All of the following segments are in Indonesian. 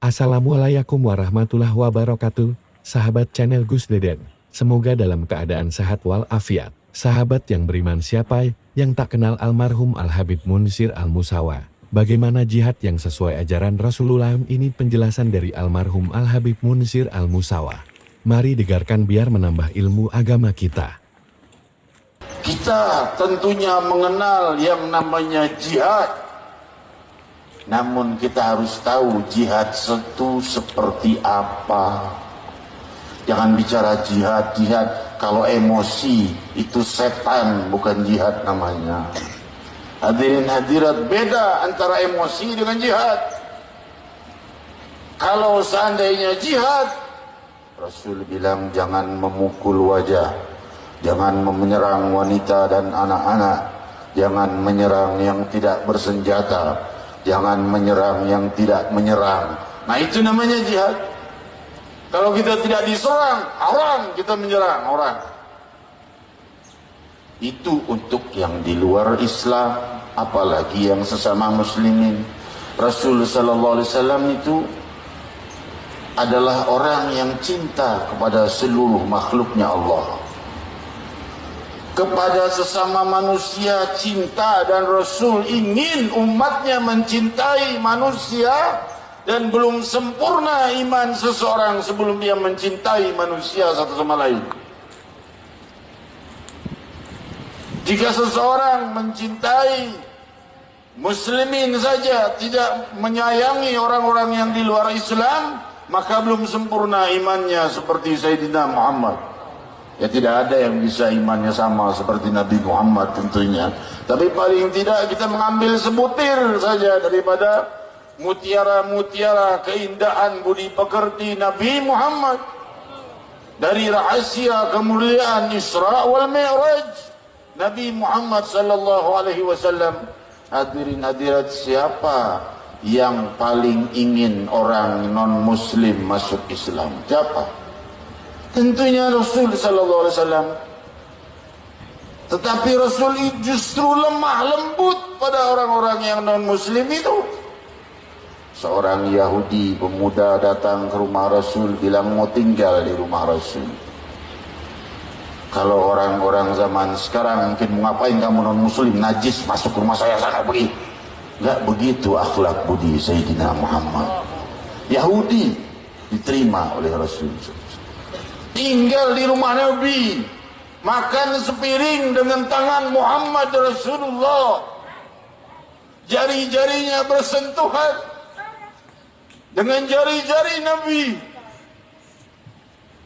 Assalamualaikum warahmatullahi wabarakatuh, sahabat channel Gus Deden. Semoga dalam keadaan sehat walafiat. Sahabat yang beriman, siapa yang tak kenal almarhum Al-Habib Munsir Al-Musawa? Bagaimana jihad yang sesuai ajaran Rasulullah? Ini penjelasan dari almarhum Al-Habib Munsir Al-Musawa. Mari dengarkan biar menambah ilmu agama kita. Kita tentunya mengenal yang namanya jihad. Namun kita harus tahu jihad itu seperti apa. Jangan bicara jihad kalau emosi itu setan, bukan jihad namanya. Hadirin hadirat, beda antara emosi dengan jihad. Kalau seandainya jihad, Rasul bilang jangan memukul wajah, jangan menyerang wanita dan anak-anak, jangan menyerang yang tidak bersenjata, jangan menyerang yang tidak menyerang. Nah, itu namanya jihad. Kalau kita tidak diserang orang, kita menyerang orang. Itu untuk yang di luar Islam, apalagi yang sesama muslimin. Rasul sallallahu alaihi wasallam itu adalah orang yang cinta kepada seluruh makhluknya Allah. Kepada sesama manusia cinta, dan Rasul ingin umatnya mencintai manusia, dan belum sempurna iman seseorang sebelum dia mencintai manusia satu sama lain. Jika seseorang mencintai muslimin saja, tidak menyayangi orang-orang yang di luar Islam, maka belum sempurna imannya seperti Sayyidina Muhammad. Ya, tidak ada yang bisa imannya sama seperti Nabi Muhammad tentunya. Tapi paling tidak kita mengambil sebutir saja daripada mutiara-mutiara keindahan budi pekerti Nabi Muhammad. Dari rahasia kemuliaan Isra wal Mi'raj Nabi Muhammad sallallahu alaihi wasallam. Hadirin hadirat, siapa yang paling ingin orang non muslim masuk Islam? Siapa? Tentunya Rasul sallallahu alaihi wasallam. Tetapi Rasul justru lemah lembut pada orang-orang yang non muslim itu. Seorang Yahudi pemuda datang ke rumah Rasul, bilang mau tinggal di rumah Rasul. Kalau orang-orang zaman sekarang mungkin mau ngapain kamu non muslim, najis, masuk rumah saya sana pergi. Enggak begitu akhlak budi Sayyidina Muhammad. Yahudi diterima oleh Rasul. Tinggal di rumah Nabi, makan sepiring dengan tangan Muhammad Rasulullah, jari-jarinya bersentuhan dengan jari-jari Nabi,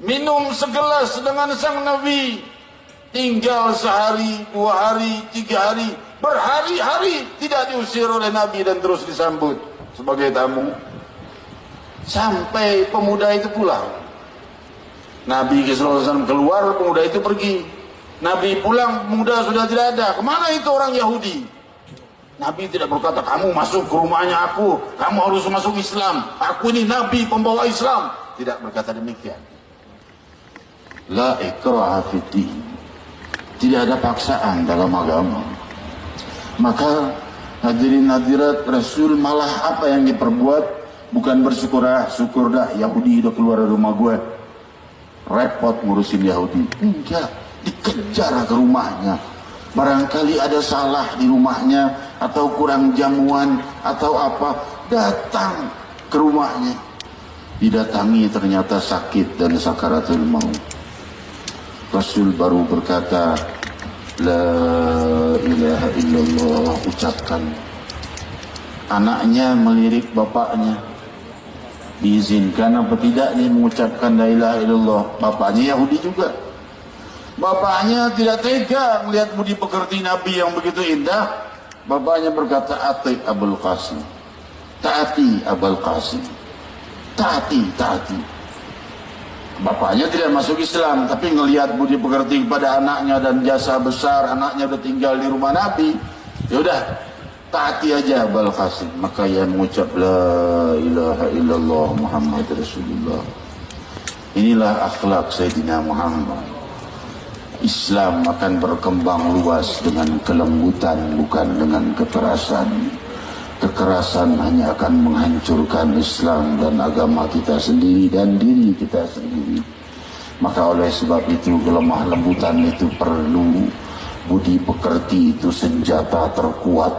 minum segelas dengan sang Nabi, tinggal sehari, 2 hari, 3 hari, berhari-hari tidak diusir oleh Nabi dan terus disambut sebagai tamu sampai pemuda itu pulang. Nabi SAW keluar, pemuda itu pergi. Nabi pulang, pemuda sudah tidak ada. Kemana itu orang Yahudi? Nabi tidak berkata, kamu masuk ke rumahnya aku, kamu harus masuk Islam, aku ini Nabi pembawa Islam. Tidak berkata demikian. La ikraha fiddin. Tidak ada paksaan dalam agama. Maka hadirin hadirat, Rasul malah apa yang diperbuat, bukan bersyukur, syukur dah Yahudi udah keluar dari rumah gue, repot ngurusin Yahudi. Enggak, dikejar ke rumahnya. Barangkali ada salah di rumahnya, atau kurang jamuan, atau apa, datang ke rumahnya. Didatangi ternyata sakit dan sakaratul maut. Rasul baru berkata, la ilaha illallah, ucapkan. Anaknya melirik bapaknya, diizinkan apa tidak nih mengucapkan la ilaha illallah. Bapaknya Yahudi juga. Bapaknya tidak tega melihat budi pekerti Nabi yang begitu indah. Bapaknya berkata, ati Abul Qasim, taati Abul Qasim, taati. Bapaknya tidak masuk Islam, tapi ngelihat budi pekerti kepada anaknya dan jasa besar, anaknya udah tinggal di rumah Nabi, ya udah taati aja Abul Qasim. Maka ia mengucap la ilaha illallah Muhammad Rasulullah. Inilah akhlak Sayyidina Muhammad. Islam akan berkembang luas dengan kelembutan, bukan dengan kekerasan. kekerasan hanya akan menghancurkan Islam dan agama kita sendiri dan diri kita sendiri. Maka oleh sebab itu kelemah lembutan itu perlu, budi pekerti itu senjata terkuat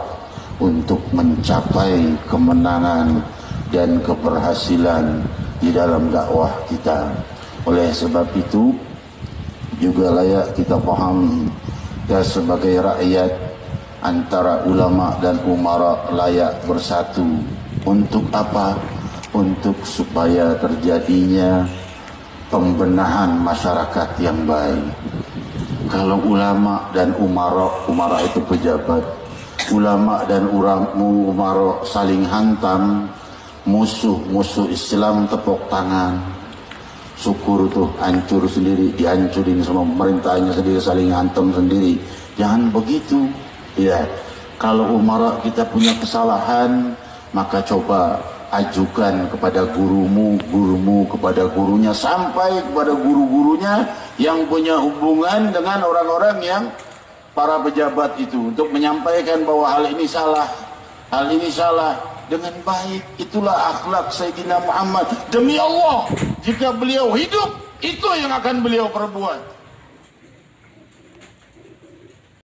untuk mencapai kemenangan dan keberhasilan di dalam dakwah kita. Oleh sebab itu juga layak kita pahami, dan sebagai rakyat antara ulama dan umara layak bersatu. Untuk apa? Untuk supaya terjadinya pembenahan masyarakat yang baik. Kalau ulama dan umara itu pejabat, ulama dan umara saling hantam, musuh Islam tepuk tangan, syukur tuh hancur sendiri, dihancurin sama pemerintahnya sendiri, saling hantam sendiri. Jangan begitu. Ya, kalau umara kita punya kesalahan, maka coba ajukan kepada gurumu kepada gurunya, sampai kepada guru-gurunya yang punya hubungan dengan orang-orang yang para pejabat itu, untuk menyampaikan bahwa hal ini salah dengan baik. Itulah akhlak Sayyidina Muhammad. Demi Allah, jika beliau hidup, itu yang akan beliau perbuat.